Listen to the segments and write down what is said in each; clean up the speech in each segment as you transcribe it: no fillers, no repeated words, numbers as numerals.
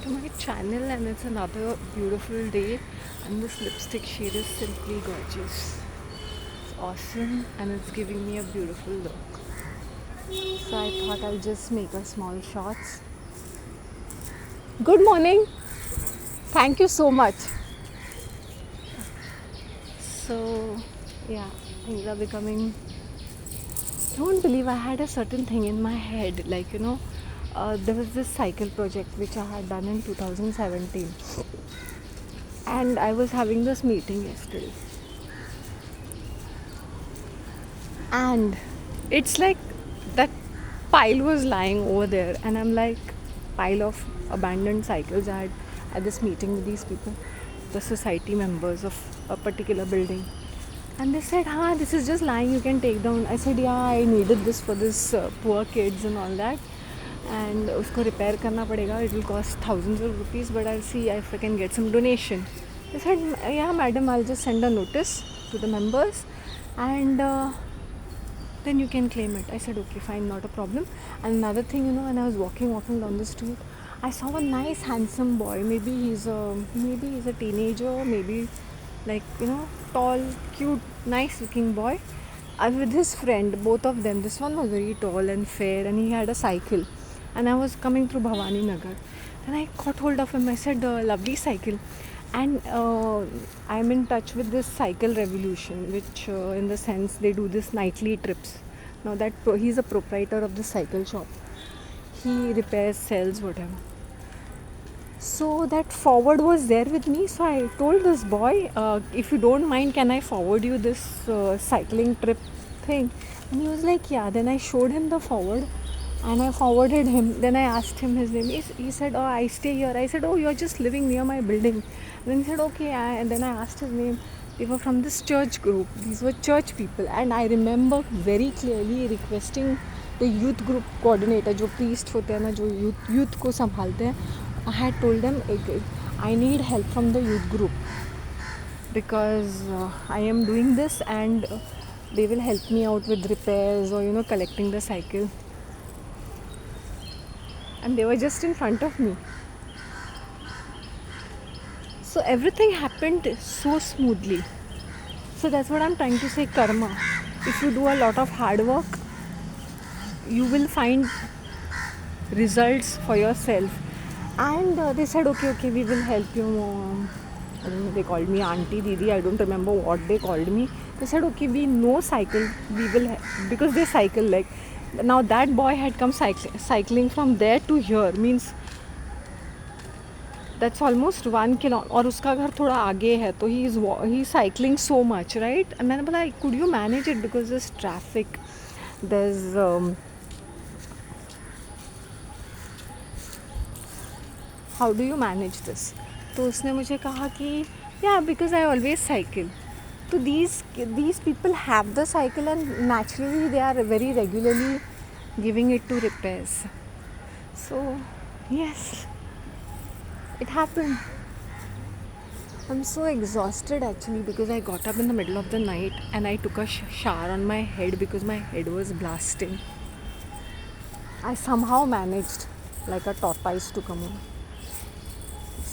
To my channel, and it's another beautiful day, and this lipstick shade is simply gorgeous. It's awesome and it's giving me a beautiful look. So I thought I'll just make a small shots. Good morning. Thank you so much. So yeah, things are becoming. I don't believe I had a certain thing in my head, there was this cycle project which I had done in 2017, and I was having this meeting yesterday, and it's like that pile was lying over there, and I'm like, pile of abandoned cycles I had at this meeting with these people, the society members of a particular building. And they said, this is just lying, you can take down. I said, yeah, I needed this for this poor kids and all that, and usko repair karna padega, it will cost thousands of rupees, but I'll see if I can get some donation. They said, yeah madam, I'll just send a notice to the members, and then you can claim it. I said, okay, fine, not a problem. And another thing, when I was walking down the street, I saw a nice handsome boy. Maybe he's a teenager, maybe tall, cute, nice looking boy, with his friend, both of them. This one was very tall and fair, and he had a cycle, and I was coming through Bhavani Nagar, and I caught hold of him. I said, lovely cycle. And I'm in touch with this cycle revolution, which in the sense they do this nightly trips. Now that he's a proprietor of the cycle shop, he repairs, sells, whatever. So that forward was there with me, so I told this boy, if you don't mind, can I forward you this cycling trip thing? And he was like, yeah. Then I showed him the forward, and I forwarded him. Then I asked him his name. He said, oh, I stay here. I said, oh, you're just living near my building. Then he said, okay. And then I asked his name. They were from this church group. These were church people, and I remember very clearly requesting the youth group coordinator, जो priest होते हैं ना, जो youth को संभालते हैं, I had told them I need help from the youth group, because I am doing this, and they will help me out with repairs or collecting the cycle. And they were just in front of me. So everything happened so smoothly. So that's what I'm trying to say, karma. If you do a lot of hard work, you will find results for yourself. And they said, okay, we will help you. I don't know, they called me auntie, didi, I don't remember what they called me. They said, okay, we know cycle, we will because they cycle. Like, now that boy had come cycling from there to here, means that's almost 1 kilometer, और उसका घर थोड़ा आगे है, तो he is cycling so much, right? And मैंने बोला, could you manage it, because there's traffic, there's how do you manage this? तो उसने मुझे कहा कि yeah, because I always cycle. So these people have the cycle, and naturally they are very regularly giving it to repairs. So yes, it happened. I'm so exhausted actually, because I got up in the middle of the night and I took a shower on my head because my head was blasting. I somehow managed like a tortoise to come on.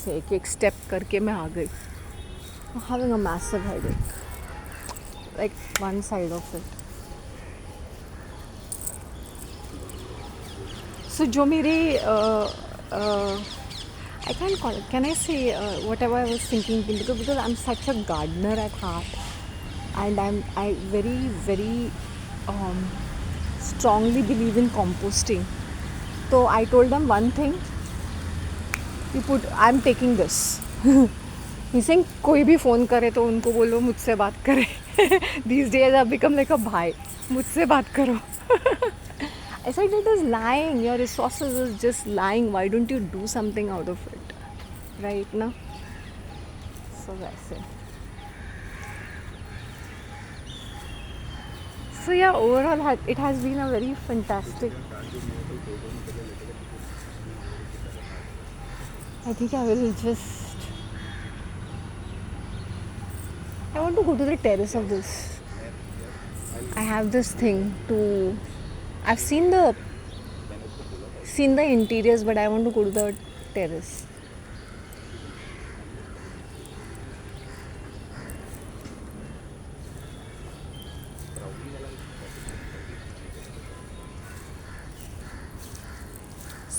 से एक step करके मैं आ गई. I'm having a massive headache, like one side of it. So जो मेरे I can't call it. Can I say whatever I was thinking, because I'm such a gardener at heart, and I very very strongly believe in composting. So I told them one thing. I'm taking this. He's saying कोई भी phone करे तो उनको बोलो मुझसे बात करे. These days I've become like a भाई. मुझसे बात करो. I said, it is lying. Your resources is just lying. Why don't you do something out of it? Right now? So that's it. So yeah, overall it has been a very fantastic. I think I will just. I want to go to the terrace of this. I have this thing to. I've seen the interiors, but I want to go to the terrace.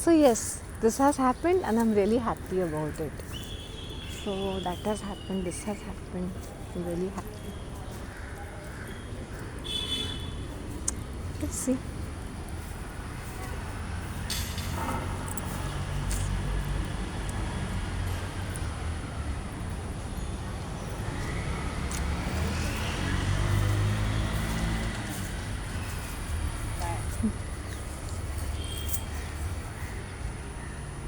So yes, this has happened and I'm really happy about it. So that has happened, this has happened. I'm really happy. Let's see.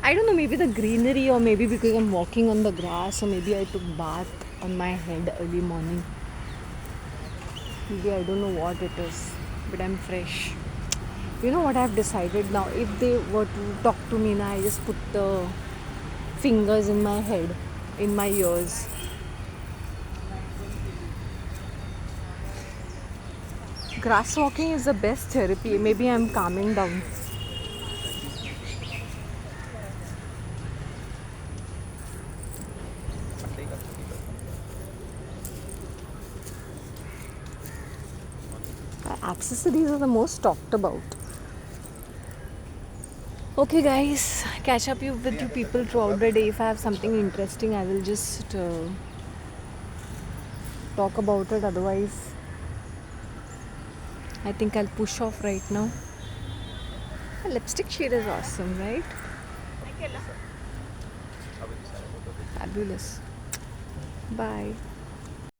I don't know, maybe the greenery or maybe because I'm walking on the grass or maybe I took bath on my head early morning. Maybe I don't know what it is, but I'm fresh. You know what I've decided now? If they were to talk to me now, I just put the fingers in my head, in my ears. Grass walking is the best therapy. Maybe I'm calming down. Accessories are the most talked about. Okay, guys, catch up with you people throughout the day. If I have something interesting, I will just talk about it. Otherwise, I think I'll push off right now. The lipstick shade is awesome, right? Fabulous. Bye.